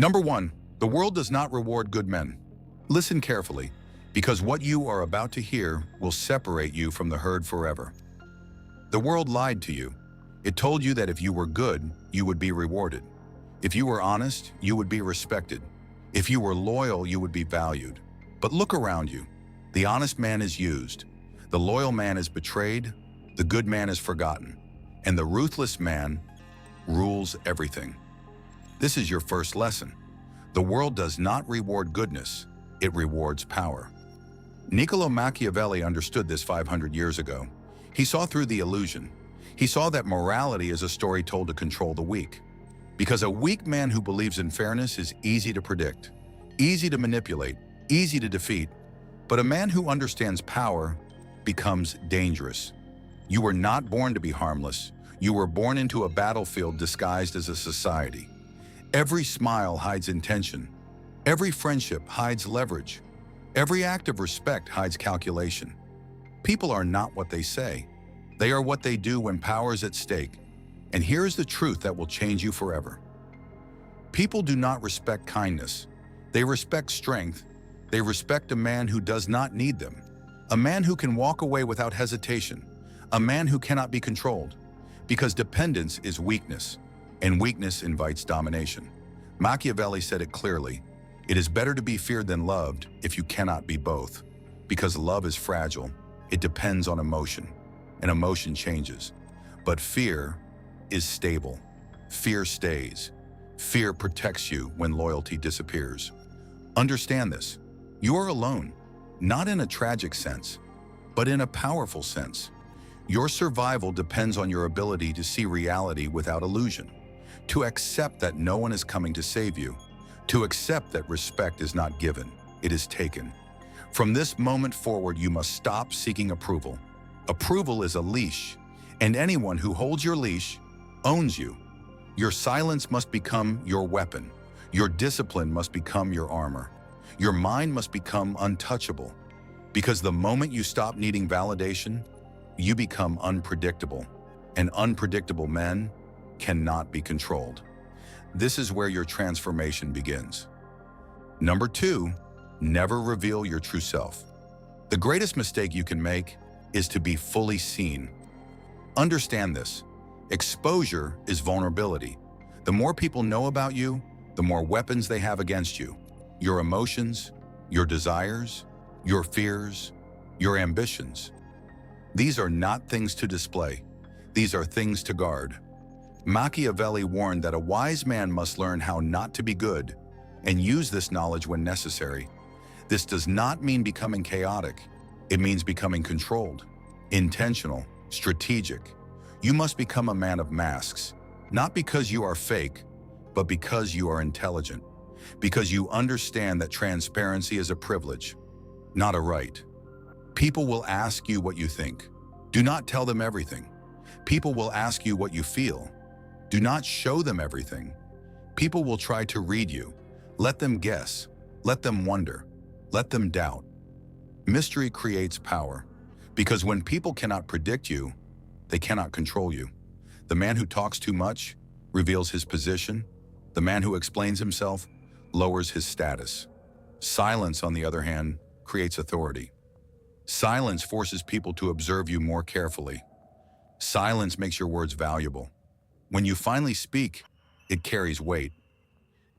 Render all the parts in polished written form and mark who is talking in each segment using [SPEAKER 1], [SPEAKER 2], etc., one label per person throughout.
[SPEAKER 1] Number 1. The world does not reward good men. Listen carefully, because what you are about to hear will separate you from the herd forever. The world lied to you. It told you that if you were good, you would be rewarded. If you were honest, you would be respected. If you were loyal, you would be valued. But look around you. The honest man is used. The loyal man is betrayed. The good man is forgotten. And the ruthless man rules everything. This is your first lesson. The world does not reward goodness. It rewards power. Niccolò Machiavelli understood this 500 years ago. He saw through the illusion. He saw that morality is a story told to control the weak. Because a weak man who believes in fairness is easy to predict, easy to manipulate, easy to defeat. But a man who understands power becomes dangerous. You were not born to be harmless. You were born into a battlefield disguised as a society. Every smile hides intention. Every friendship hides leverage. Every act of respect hides calculation. People are not what they say. They are what they do when power is at stake. And here is the truth that will change you forever. People do not respect kindness. They respect strength. They respect a man who does not need them. A man who can walk away without hesitation. A man who cannot be controlled. Because dependence is weakness, and weakness invites domination. Machiavelli said it clearly. It is better to be feared than loved if you cannot be both. Because love is fragile. It depends on emotion, and emotion changes. But fear is stable. Fear stays. Fear protects you when loyalty disappears. Understand this. You are alone, not in a tragic sense, but in a powerful sense. Your survival depends on your ability to see reality without illusion, to accept that no one is coming to save you, to accept that respect is not given, it is taken. From this moment forward, you must stop seeking approval. Approval is a leash, and anyone who holds your leash owns you. Your silence must become your weapon. Your discipline must become your armor. Your mind must become untouchable. Because the moment you stop needing validation, you become unpredictable. And unpredictable men cannot be controlled. This is where your transformation begins. Number 2, never reveal your true self. The greatest mistake you can make is to be fully seen. Understand this. Exposure is vulnerability. The more people know about you, the more weapons they have against you. Your emotions, your desires, your fears, your ambitions. These are not things to display. These are things to guard. Machiavelli warned that a wise man must learn how not to be good and use this knowledge when necessary. This does not mean becoming chaotic. It means becoming controlled, intentional, strategic. You must become a man of masks, not because you are fake, but because you are intelligent, because you understand that transparency is a privilege, not a right. People will ask you what you think. Do not tell them everything. People will ask you what you feel. Do not show them everything. People will try to read you. Let them guess. Let them wonder. Let them doubt. Mystery creates power, because when people cannot predict you, they cannot control you. The man who talks too much reveals his position. The man who explains himself lowers his status. Silence, on the other hand, creates authority. Silence forces people to observe you more carefully. Silence makes your words valuable. When you finally speak, it carries weight.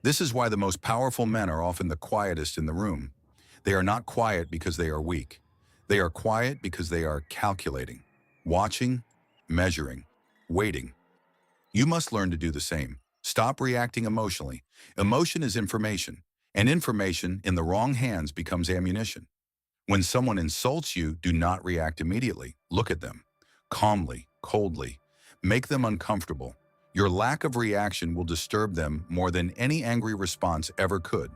[SPEAKER 1] This is why the most powerful men are often the quietest in the room. They are not quiet because they are weak. They are quiet because they are calculating, watching, measuring, waiting. You must learn to do the same. Stop reacting emotionally. Emotion is information, and information in the wrong hands becomes ammunition. When someone insults you, do not react immediately. Look at them, calmly, coldly. Make them uncomfortable. Your lack of reaction will disturb them more than any angry response ever could,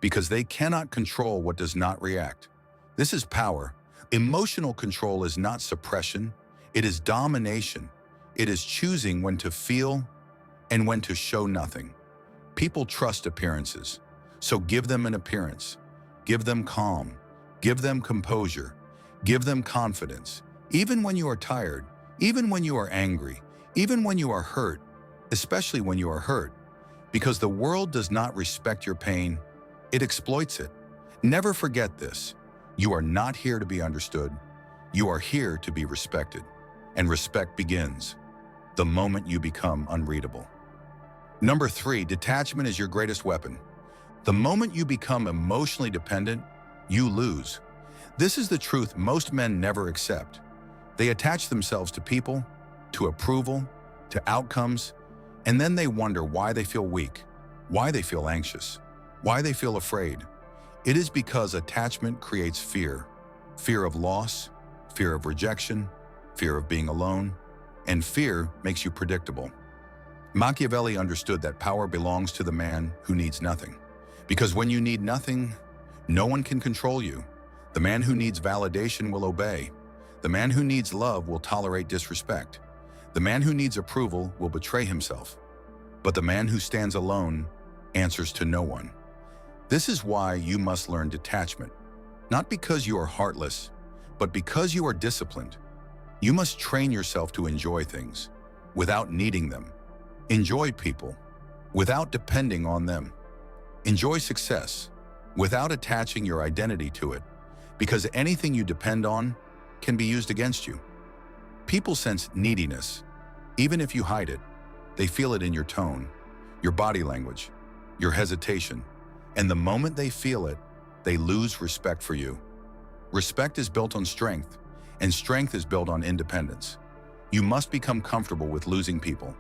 [SPEAKER 1] because they cannot control what does not react. This is power. Emotional control is not suppression. It is domination. It is choosing when to feel and when to show nothing. People trust appearances, so give them an appearance. Give them calm. Give them composure. Give them confidence. Even when you are tired, even when you are angry, even when you are hurt, especially when you are hurt, Because the world does not respect your pain, it exploits it. Never forget this. You are not here to be understood. You are here to be respected. And respect begins the moment you become unreadable. Number 3, detachment is your greatest weapon. The moment you become emotionally dependent, you lose. This is the truth most men never accept. They attach themselves to people, to approval, to outcomes, and then they wonder why they feel weak, why they feel anxious, why they feel afraid. It is because attachment creates fear. Fear of loss, fear of rejection, fear of being alone, and fear makes you predictable. Machiavelli understood that power belongs to the man who needs nothing. Because when you need nothing, no one can control you. The man who needs validation will obey. The man who needs love will tolerate disrespect. The man who needs approval will betray himself. But the man who stands alone answers to no one. This is why you must learn detachment. Not because you are heartless, but because you are disciplined. You must train yourself to enjoy things without needing them. Enjoy people without depending on them. Enjoy success without attaching your identity to it, because anything you depend on can be used against you. People sense neediness. Even if you hide it, they feel it in your tone, your body language, your hesitation. And the moment they feel it, they lose respect for you. Respect is built on strength, and strength is built on independence. You must become comfortable with losing people.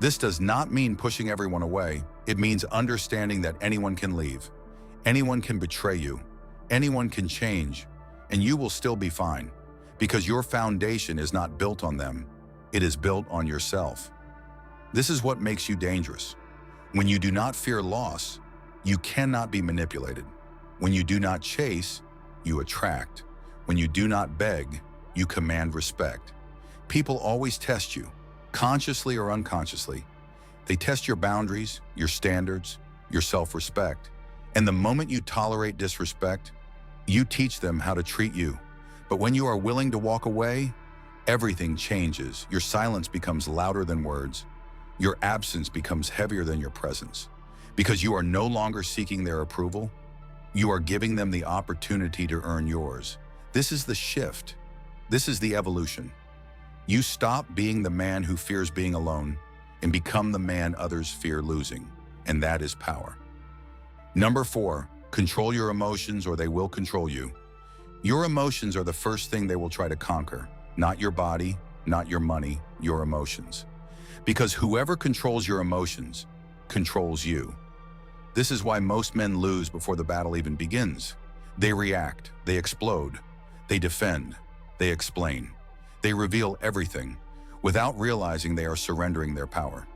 [SPEAKER 1] This does not mean pushing everyone away. It means understanding that anyone can leave. Anyone can betray you. Anyone can change, and you will still be fine. Because your foundation is not built on them. It is built on yourself. This is what makes you dangerous. When you do not fear loss, you cannot be manipulated. When you do not chase, you attract. When you do not beg, you command respect. People always test you, consciously or unconsciously. They test your boundaries, your standards, your self-respect. And the moment you tolerate disrespect, you teach them how to treat you. But when you are willing to walk away, everything changes. Your silence becomes louder than words. Your absence becomes heavier than your presence. Because you are no longer seeking their approval, you are giving them the opportunity to earn yours. This is the shift. This is the evolution. You stop being the man who fears being alone and become the man others fear losing, and that is power. Number 4, control your emotions or they will control you. Your emotions are the first thing they will try to conquer, not your body, not your money, your emotions. Because whoever controls your emotions controls you. This is why most men lose before the battle even begins. They react, they explode, they defend, they explain. They reveal everything without realizing they are surrendering their power.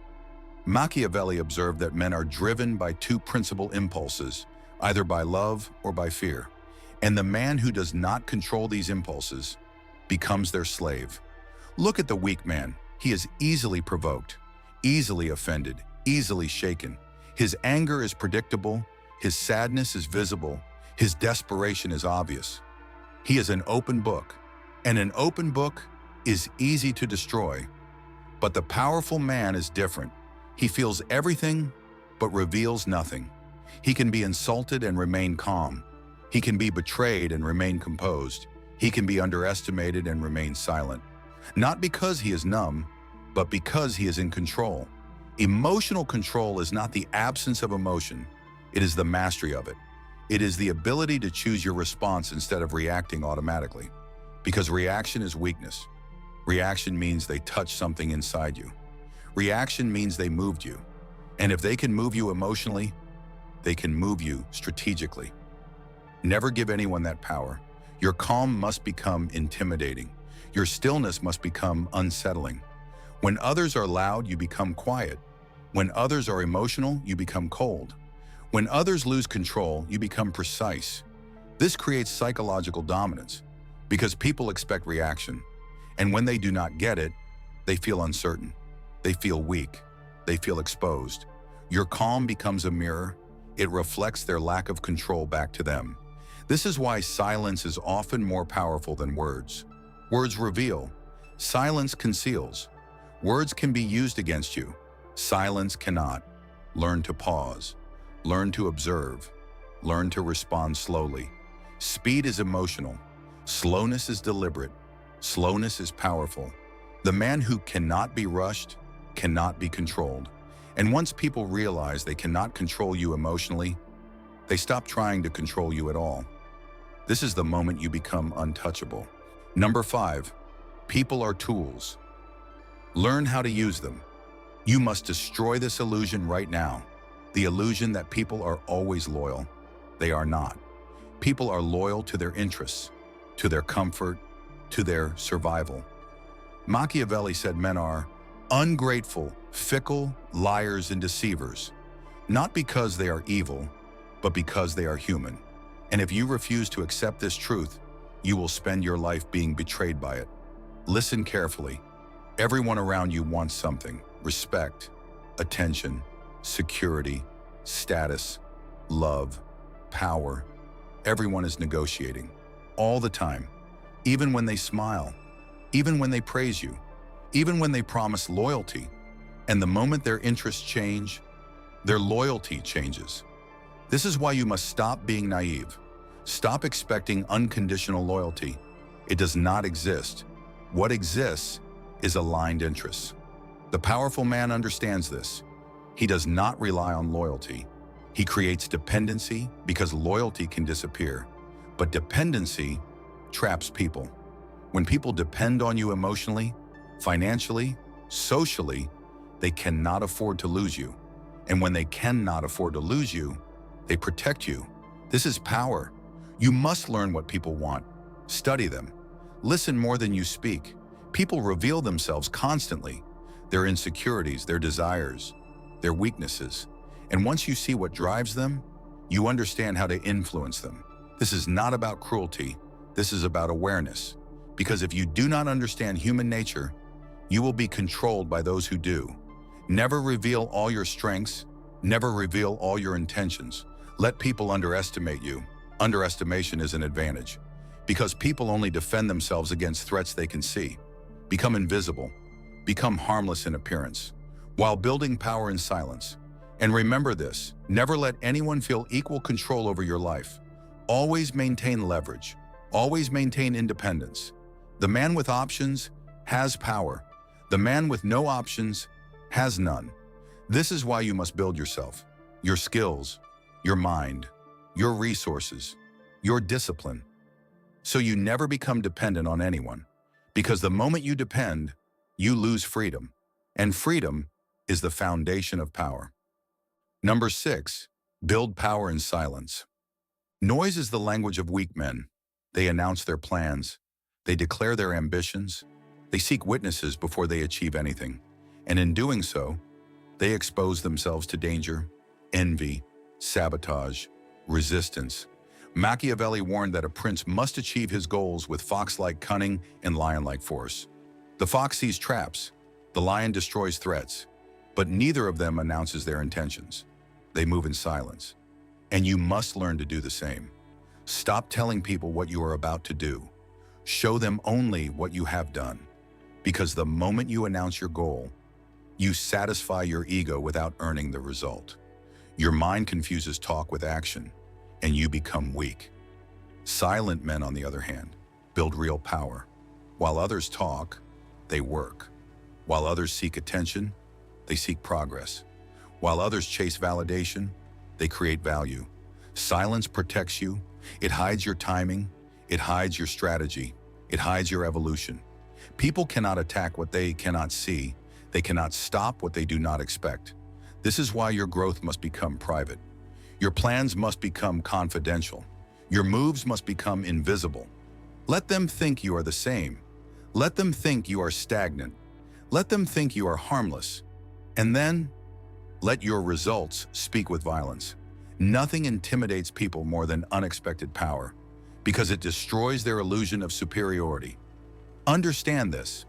[SPEAKER 1] Machiavelli observed that men are driven by 2 principal impulses, either by love or by fear. And the man who does not control these impulses becomes their slave. Look at the weak man. He is easily provoked, easily offended, easily shaken. His anger is predictable, his sadness is visible, his desperation is obvious. He is an open book, and an open book is easy to destroy. But the powerful man is different. He feels everything, but reveals nothing. He can be insulted and remain calm. He can be betrayed and remain composed. He can be underestimated and remain silent. Not because he is numb, but because he is in control. Emotional control is not the absence of emotion. It is the mastery of it. It is the ability to choose your response instead of reacting automatically. Because reaction is weakness. Reaction means they touch something inside you. Reaction means they moved you. And if they can move you emotionally, they can move you strategically. Never give anyone that power. Your calm must become intimidating. Your stillness must become unsettling. When others are loud, you become quiet. When others are emotional, you become cold. When others lose control, you become precise. This creates psychological dominance because people expect reaction. And when they do not get it, they feel uncertain. They feel weak. They feel exposed. Your calm becomes a mirror. It reflects their lack of control back to them. This is why silence is often more powerful than words. Words reveal. Silence conceals. Words can be used against you. Silence cannot. Learn to pause. Learn to observe. Learn to respond slowly. Speed is emotional. Slowness is deliberate. Slowness is powerful. The man who cannot be rushed cannot be controlled. And once people realize they cannot control you emotionally, they stop trying to control you at all. This is the moment you become untouchable. Number 5, people are tools. Learn how to use them. You must destroy this illusion right now. The illusion that people are always loyal. They are not. People are loyal to their interests, to their comfort, to their survival. Machiavelli said men are ungrateful, fickle, liars, and deceivers, not because they are evil, but because they are human. And if you refuse to accept this truth, you will spend your life being betrayed by it. Listen carefully. Everyone around you wants something: respect, attention, security, status, love, power. Everyone is negotiating, all the time, even when they smile, even when they praise you, even when they promise loyalty. And the moment their interests change, their loyalty changes. This is why you must stop being naive. Stop expecting unconditional loyalty. It does not exist. What exists is aligned interests. The powerful man understands this. He does not rely on loyalty. He creates dependency because loyalty can disappear. But dependency traps people. When people depend on you emotionally, financially, socially, they cannot afford to lose you. And when they cannot afford to lose you, they protect you. This is power. You must learn what people want. Study them. Listen more than you speak. People reveal themselves constantly. Their insecurities, their desires, their weaknesses. And once you see what drives them, you understand how to influence them. This is not about cruelty. This is about awareness. Because if you do not understand human nature, you will be controlled by those who do. Never reveal all your strengths. Never reveal all your intentions. Let people underestimate you. Underestimation is an advantage, because people only defend themselves against threats they can see. Become invisible. Become harmless in appearance, while building power in silence. And remember this: never let anyone feel equal control over your life. Always maintain leverage. Always maintain independence. The man with options has power. The man with no options has none. This is why you must build yourself, your skills, your mind, your resources, your discipline, so you never become dependent on anyone. Because the moment you depend, you lose freedom. And freedom is the foundation of power. Number 6, build power in silence. Noise is the language of weak men. They announce their plans. They declare their ambitions. They seek witnesses before they achieve anything. And in doing so, they expose themselves to danger, envy, sabotage, resistance. Machiavelli warned that a prince must achieve his goals with fox-like cunning and lion-like force. The fox sees traps. The lion destroys threats. But neither of them announces their intentions. They move in silence. And you must learn to do the same. Stop telling people what you are about to do. Show them only what you have done. Because the moment you announce your goal, you satisfy your ego without earning the result. Your mind confuses talk with action, and you become weak. Silent men, on the other hand, build real power. While others talk, they work. While others seek attention, they seek progress. While others chase validation, they create value. Silence protects you. It hides your timing. It hides your strategy. It hides your evolution. People cannot attack what they cannot see. They cannot stop what they do not expect. This is why your growth must become private. Your plans must become confidential. Your moves must become invisible. Let them think you are the same. Let them think you are stagnant. Let them think you are harmless. And then, let your results speak with violence. Nothing intimidates people more than unexpected power, because it destroys their illusion of superiority. Understand this.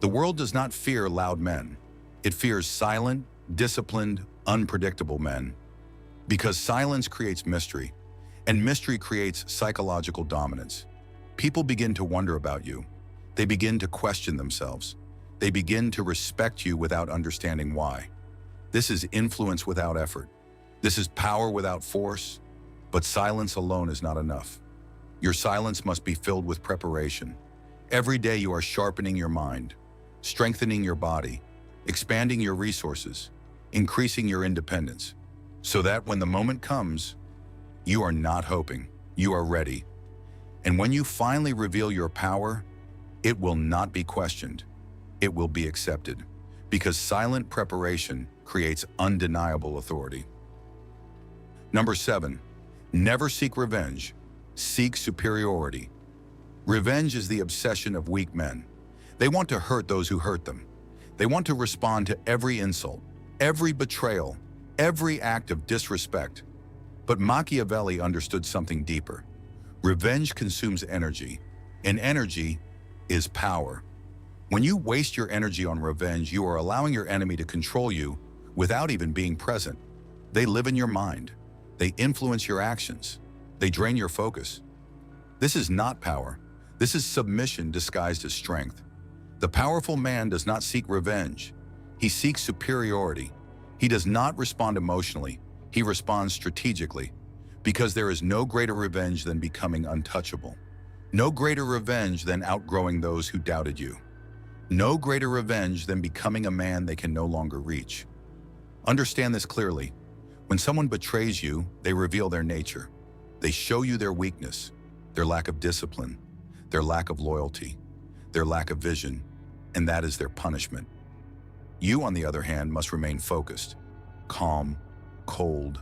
[SPEAKER 1] The world does not fear loud men. It fears silent, disciplined, unpredictable men. Because silence creates mystery, and mystery creates psychological dominance. People begin to wonder about you. They begin to question themselves. They begin to respect you without understanding why. This is influence without effort. This is power without force. But silence alone is not enough. Your silence must be filled with preparation. Every day you are sharpening your mind, strengthening your body, expanding your resources, increasing your independence, so that when the moment comes, you are not hoping, you are ready. And when you finally reveal your power, it will not be questioned. It will be accepted, because silent preparation creates undeniable authority. Number 7, never seek revenge, seek superiority. Revenge is the obsession of weak men. They want to hurt those who hurt them. They want to respond to every insult, every betrayal, every act of disrespect. But Machiavelli understood something deeper. Revenge consumes energy, and energy is power. When you waste your energy on revenge, you are allowing your enemy to control you without even being present. They live in your mind. They influence your actions. They drain your focus. This is not power. This is submission disguised as strength. The powerful man does not seek revenge. He seeks superiority. He does not respond emotionally. He responds strategically, because there is no greater revenge than becoming untouchable. No greater revenge than outgrowing those who doubted you. No greater revenge than becoming a man they can no longer reach. Understand this clearly. When someone betrays you, they reveal their nature. They show you their weakness, their lack of discipline, their lack of loyalty, their lack of vision, and that is their punishment. You, on the other hand, must remain focused, calm, cold,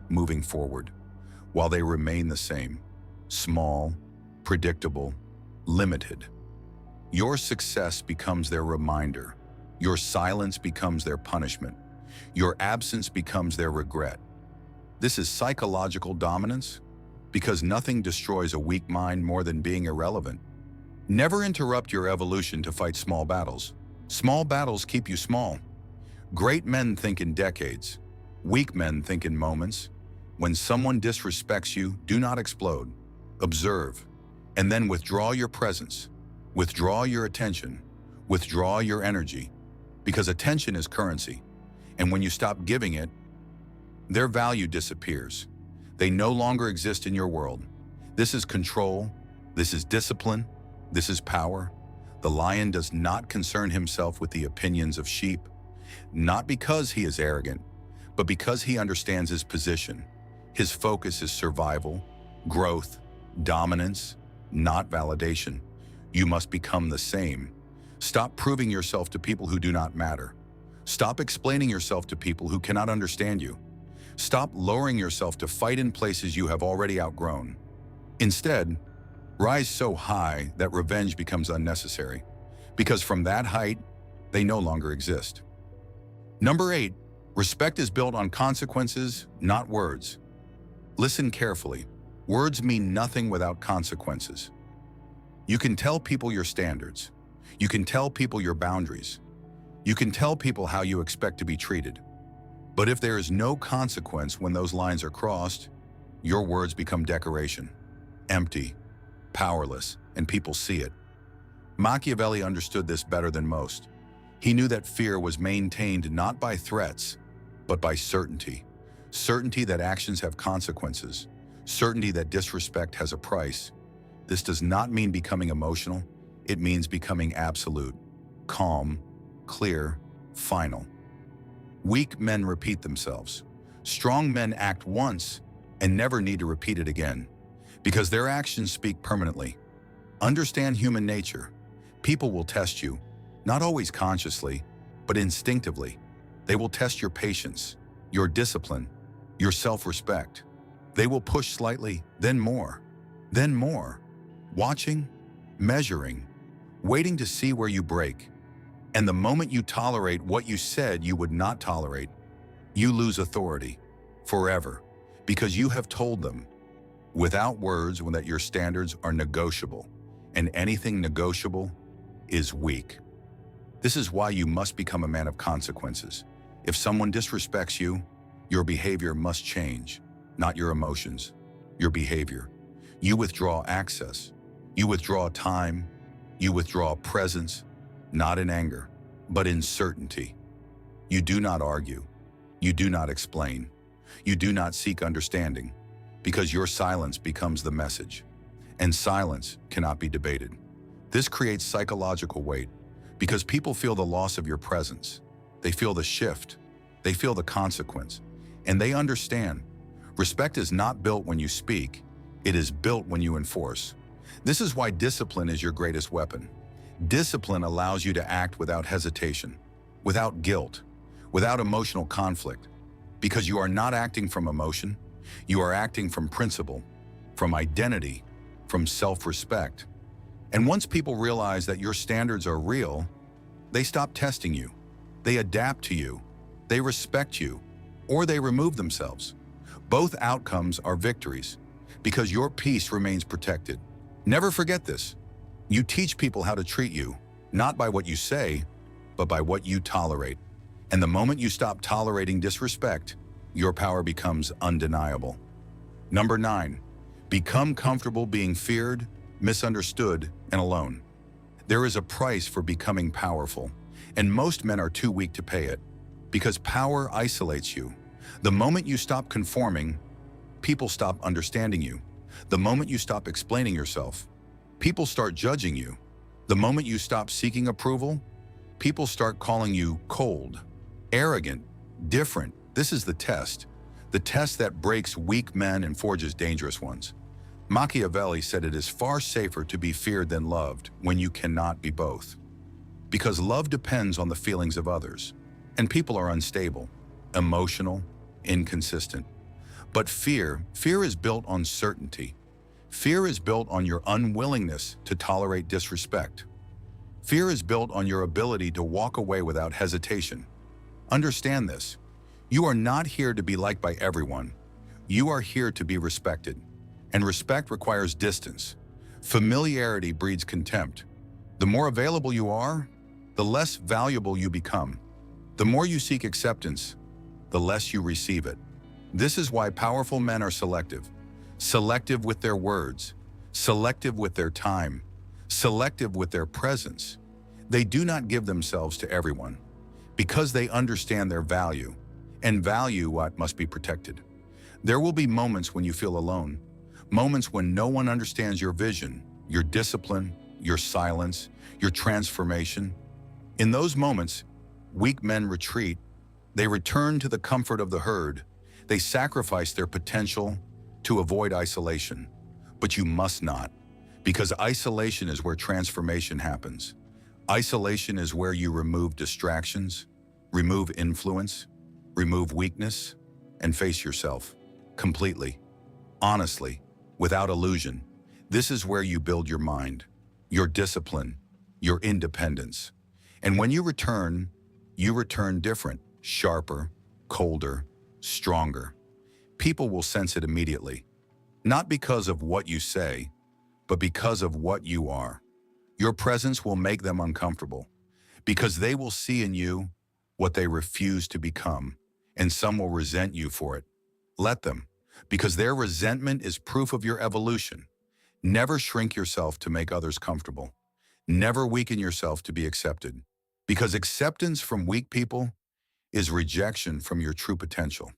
[SPEAKER 1] moving forward, while they remain the same, small, predictable, limited. Your success becomes their reminder. Your silence becomes their punishment. Your absence becomes their regret. This is psychological dominance, because nothing destroys a weak mind more than being irrelevant. Never interrupt your evolution to fight small battles. Small battles keep you small. Great men think in decades. Weak men think in moments. When someone disrespects you, do not explode. Observe, and then withdraw your presence. Withdraw your attention. Withdraw your energy, because attention is currency. And when you stop giving it, their value disappears. They no longer exist in your world. This is control. This is discipline. This is power. The lion does not concern himself with the opinions of sheep, not because he is arrogant, but because he understands his position. His focus is survival, growth, dominance, not validation. You must become the same. Stop proving yourself to people who do not matter. Stop explaining yourself to people who cannot understand you. Stop lowering yourself to fight in places you have already outgrown. Instead, rise so high that revenge becomes unnecessary, because from that height, they no longer exist. Number 8, respect is built on consequences, not words. Listen carefully. Words mean nothing without consequences. You can tell people your standards. You can tell people your boundaries. You can tell people how you expect to be treated. But if there is no consequence when those lines are crossed, your words become decoration, empty, powerless, and people see it. Machiavelli understood this better than most. He knew that fear was maintained not by threats, but by certainty. Certainty that actions have consequences. Certainty that disrespect has a price. This does not mean becoming emotional. It means becoming absolute, calm, clear, final. Weak men repeat themselves. Strong men act once and never need to repeat it again, because their actions speak permanently. Understand human nature. People will test you, not always consciously, but instinctively. They will test your patience, your discipline, your self-respect. They will push slightly, then more, watching, measuring, waiting to see where you break. And the moment you tolerate what you said you would not tolerate, you lose authority forever, because you have told them without words that your standards are negotiable, and anything negotiable is weak. This is why you must become a man of consequences. If someone disrespects you, your behavior must change, not your emotions, your behavior. You withdraw access. You withdraw time. You withdraw presence, not in anger, but in certainty. You do not argue. You do not explain. You do not seek understanding, because your silence becomes the message, and silence cannot be debated. This creates psychological weight, because people feel the loss of your presence. They feel the shift. They feel the consequence, and they understand. Respect is not built when you speak. It is built when you enforce. This is why discipline is your greatest weapon. Discipline allows you to act without hesitation, without guilt, without emotional conflict, because you are not acting from emotion. You are acting from principle, from identity, from self-respect. And once people realize that your standards are real, they stop testing you. They adapt to you. They respect you, or they remove themselves. Both outcomes are victories, because your peace remains protected. Never forget this. You teach people how to treat you, not by what you say, but by what you tolerate. And the moment you stop tolerating disrespect, your power becomes undeniable. Number 9, become comfortable being feared, misunderstood, and alone. There is a price for becoming powerful, and most men are too weak to pay it, because power isolates you. The moment you stop conforming, people stop understanding you. The moment you stop explaining yourself, people start judging you. The moment you stop seeking approval, people start calling you cold, arrogant, different. This is the test that breaks weak men and forges dangerous ones. Machiavelli said it is far safer to be feared than loved when you cannot be both. Because love depends on the feelings of others, and people are unstable, emotional, inconsistent. But fear is built on certainty. Fear is built on your unwillingness to tolerate disrespect. Fear is built on your ability to walk away without hesitation. Understand this. You are not here to be liked by everyone. You are here to be respected. And respect requires distance. Familiarity breeds contempt. The more available you are, the less valuable you become. The more you seek acceptance, the less you receive it. This is why powerful men are selective. Selective with their words, selective with their time, selective with their presence. They do not give themselves to everyone, because they understand their value, and value what must be protected. There will be moments when you feel alone, moments when no one understands your vision, your discipline, your silence, your transformation. In those moments, weak men retreat. They return to the comfort of the herd. They sacrifice their potential to avoid isolation. But you must not, because isolation is where transformation happens. Isolation is where you remove distractions, remove influence, remove weakness, and face yourself completely, honestly, without illusion. This is where you build your mind, your discipline, your independence. And when you return different, sharper, colder, stronger. People will sense it immediately, not because of what you say, but because of what you are. Your presence will make them uncomfortable, because they will see in you what they refuse to become, and some will resent you for it. Let them, because their resentment is proof of your evolution. Never shrink yourself to make others comfortable. Never weaken yourself to be accepted, because acceptance from weak people is rejection from your true potential.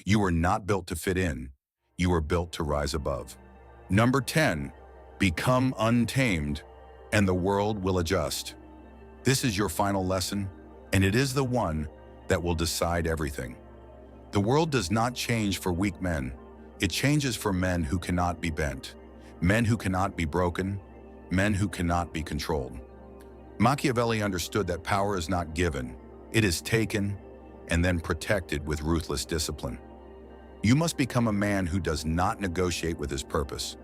[SPEAKER 1] You are not built to fit in. You are built to rise above. Number 10, become untamed, and the world will adjust. This is your final lesson, and it is the one that will decide everything. The world does not change for weak men. It changes for men who cannot be bent, men who cannot be broken, men who cannot be controlled. Machiavelli understood that power is not given. It is taken and then protected with ruthless discipline. You must become a man who does not negotiate with his purpose,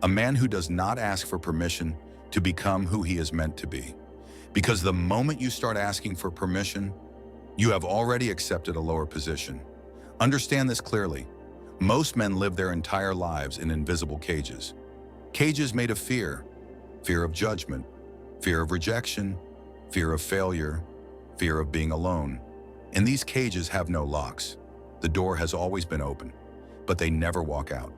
[SPEAKER 1] a man who does not ask for permission to become who he is meant to be. Because the moment you start asking for permission, you have already accepted a lower position. Understand this clearly. Most men live their entire lives in invisible cages. Cages made of fear of judgment, fear of rejection, fear of failure, fear of being alone. And these cages have no locks. The door has always been open, but they never walk out.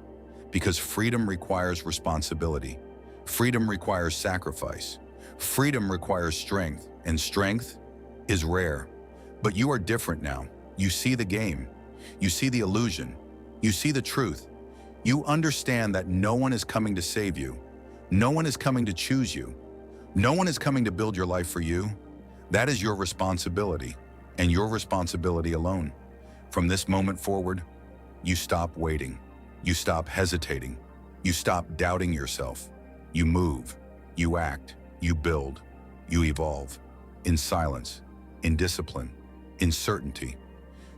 [SPEAKER 1] Because freedom requires responsibility. Freedom requires sacrifice. Freedom requires strength, and strength is rare. But you are different now. You see the game. You see the illusion. You see the truth. You understand that no one is coming to save you. No one is coming to choose you. No one is coming to build your life for you. That is your responsibility, and your responsibility alone. From this moment forward, you stop waiting. You stop hesitating. You stop doubting yourself. You move. You act. You build. You evolve. In silence, in discipline, in certainty.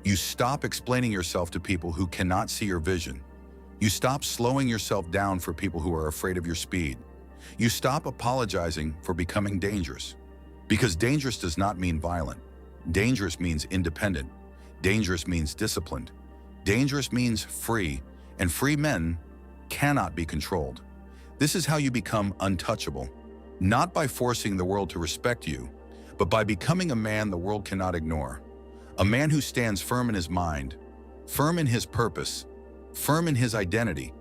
[SPEAKER 1] You stop explaining yourself to people who cannot see your vision. You stop slowing yourself down for people who are afraid of your speed. You stop apologizing for becoming dangerous. Because dangerous does not mean violent. Dangerous means independent. Dangerous means disciplined. Dangerous means free, and free men cannot be controlled. This is how you become untouchable, not by forcing the world to respect you, but by becoming a man the world cannot ignore. A man who stands firm in his mind, firm in his purpose, firm in his identity.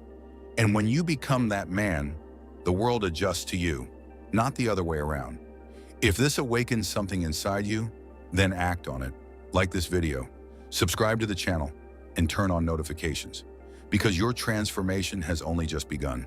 [SPEAKER 1] And when you become that man, the world adjusts to you, not the other way around. If this awakens something inside you, then act on it. Like this video, subscribe to the channel, and turn on notifications, because your transformation has only just begun.